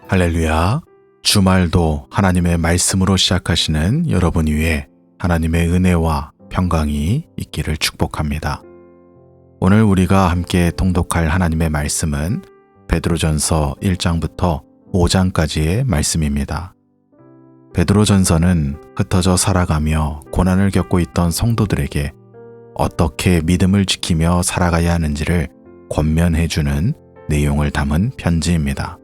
할렐루야. 주말도 하나님의 말씀으로 시작하시는 여러분 위에 하나님의 은혜와 평강이 있기를 축복합니다. 오늘 우리가 함께 통독할 하나님의 말씀은 베드로전서 1장부터 5장까지의 말씀입니다. 베드로전서는 흩어져 살아가며 고난을 겪고 있던 성도들에게 어떻게 믿음을 지키며 살아가야 하는지를 권면해주는 내용을 담은 편지입니다.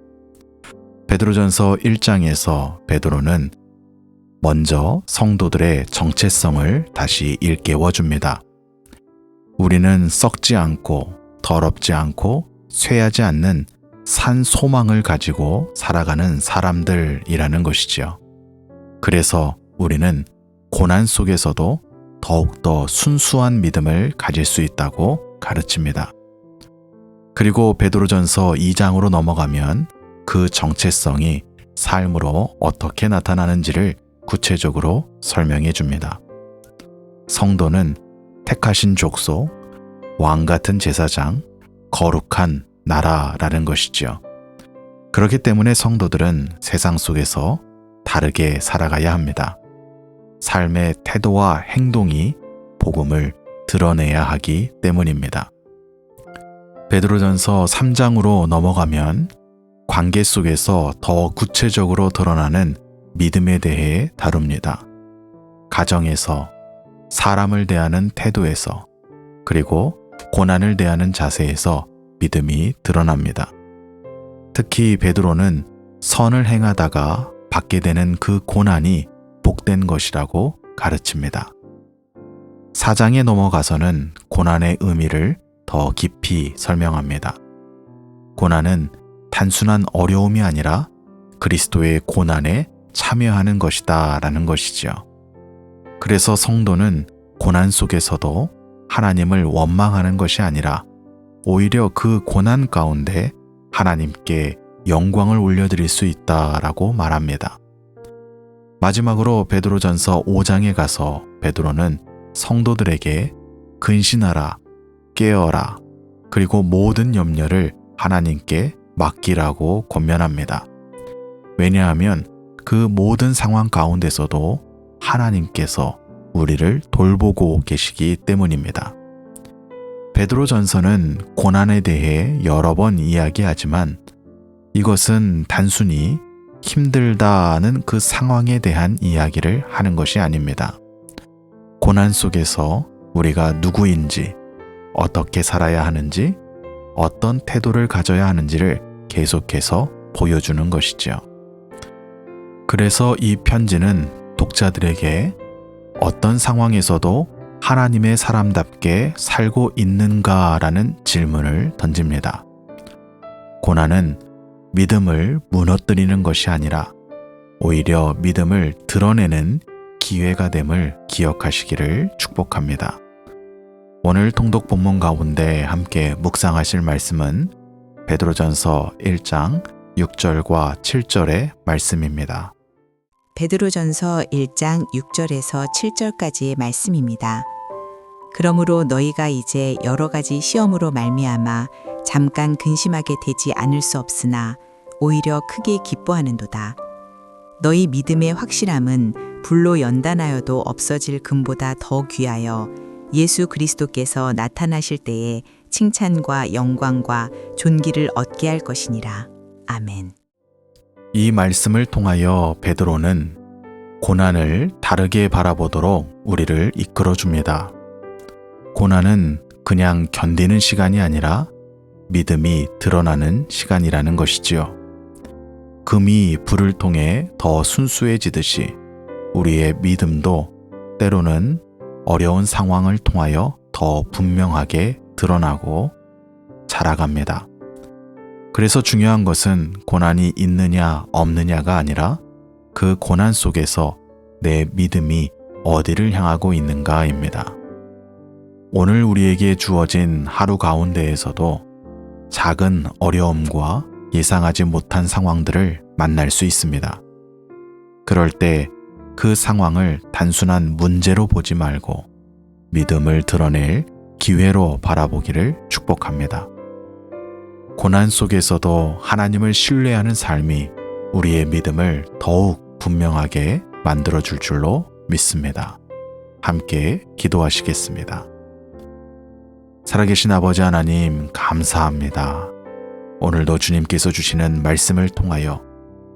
베드로전서 1장에서 베드로는 먼저 성도들의 정체성을 다시 일깨워줍니다. 우리는 썩지 않고 더럽지 않고 쇠하지 않는 산 소망을 가지고 살아가는 사람들이라는 것이지요. 그래서 우리는 고난 속에서도 더욱더 순수한 믿음을 가질 수 있다고 가르칩니다. 그리고 베드로전서 2장으로 넘어가면 그 정체성이 삶으로 어떻게 나타나는지를 구체적으로 설명해 줍니다. 성도는 택하신 족속, 왕 같은 제사장, 거룩한 나라라는 것이지요. 그렇기 때문에 성도들은 세상 속에서 다르게 살아가야 합니다. 삶의 태도와 행동이 복음을 드러내야 하기 때문입니다. 베드로전서 3장으로 넘어가면 관계 속에서 더 구체적으로 드러나는 믿음에 대해 다룹니다. 가정에서, 사람을 대하는 태도에서, 그리고 고난을 대하는 자세에서 믿음이 드러납니다. 특히 베드로는 선을 행하다가 받게 되는 그 고난이 복된 것이라고 가르칩니다. 4장에 넘어가서는 고난의 의미를 더 깊이 설명합니다. 고난은 단순한 어려움이 아니라 그리스도의 고난에 참여하는 것이다 라는 것이죠. 그래서 성도는 고난 속에서도 하나님을 원망하는 것이 아니라 오히려 그 고난 가운데 하나님께 영광을 올려드릴 수 있다라고 말합니다. 마지막으로 베드로전서 5장에 가서 베드로는 성도들에게 근신하라, 깨어라, 그리고 모든 염려를 하나님께 맡기라고 권면합니다. 왜냐하면 그 모든 상황 가운데서도 하나님께서 우리를 돌보고 계시기 때문입니다. 베드로전서는 고난에 대해 여러 번 이야기하지만 이것은 단순히 힘들다는 그 상황에 대한 이야기를 하는 것이 아닙니다. 고난 속에서 우리가 누구인지, 어떻게 살아야 하는지, 어떤 태도를 가져야 하는지를 계속해서 보여주는 것이죠. 그래서 이 편지는 독자들에게 어떤 상황에서도 하나님의 사람답게 살고 있는가라는 질문을 던집니다. 고난은 믿음을 무너뜨리는 것이 아니라 오히려 믿음을 드러내는 기회가 됨을 기억하시기를 축복합니다. 오늘 통독 본문 가운데 함께 묵상하실 말씀은 베드로전서 1장 6절과 7절의 말씀입니다. 베드로전서 1장 6절에서 7절까지의 말씀입니다. 그러므로 너희가 이제 여러 가지 시험으로 말미암아 잠깐 근심하게 되지 않을 수 없으나 오히려 크게 기뻐하는도다. 너희 믿음의 확실함은 불로 연단하여도 없어질 금보다 더 귀하여 예수 그리스도께서 나타나실 때에 칭찬과 영광과 존귀를 얻게 할 것이니라. 아멘. 이 말씀을 통하여 베드로는 고난을 다르게 바라보도록 우리를 이끌어줍니다. 고난은 그냥 견디는 시간이 아니라 믿음이 드러나는 시간이라는 것이지요. 금이 불을 통해 더 순수해지듯이 우리의 믿음도 때로는 어려운 상황을 통하여 더 분명하게 드러나고 자라갑니다. 그래서 중요한 것은 고난이 있느냐 없느냐가 아니라 그 고난 속에서 내 믿음이 어디를 향하고 있는가입니다. 오늘 우리에게 주어진 하루 가운데에서도 작은 어려움과 예상하지 못한 상황들을 만날 수 있습니다. 그럴 때 그 상황을 단순한 문제로 보지 말고 믿음을 드러낼 기회로 바라보기를 축복합니다. 고난 속에서도 하나님을 신뢰하는 삶이 우리의 믿음을 더욱 분명하게 만들어줄 줄로 믿습니다. 함께 기도하시겠습니다. 살아계신 아버지 하나님, 감사합니다. 오늘도 주님께서 주시는 말씀을 통하여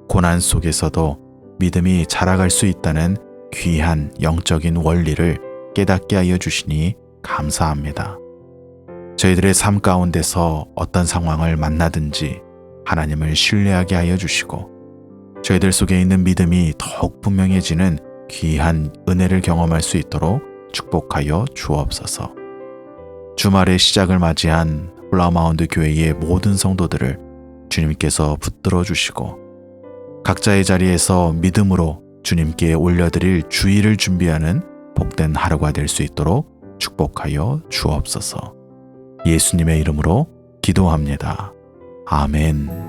고난 속에서도 믿음이 자라갈 수 있다는 귀한 영적인 원리를 깨닫게 하여 주시니 감사합니다. 저희들의 삶 가운데서 어떤 상황을 만나든지 하나님을 신뢰하게 하여 주시고 저희들 속에 있는 믿음이 더욱 분명해지는 귀한 은혜를 경험할 수 있도록 축복하여 주옵소서. 주말의 시작을 맞이한 플라워마운드 교회의 모든 성도들을 주님께서 붙들어 주시고 각자의 자리에서 믿음으로 주님께 올려드릴 주일을 준비하는 복된 하루가 될 수 있도록 축복하여 주옵소서. 예수님의 이름으로 기도합니다. 아멘.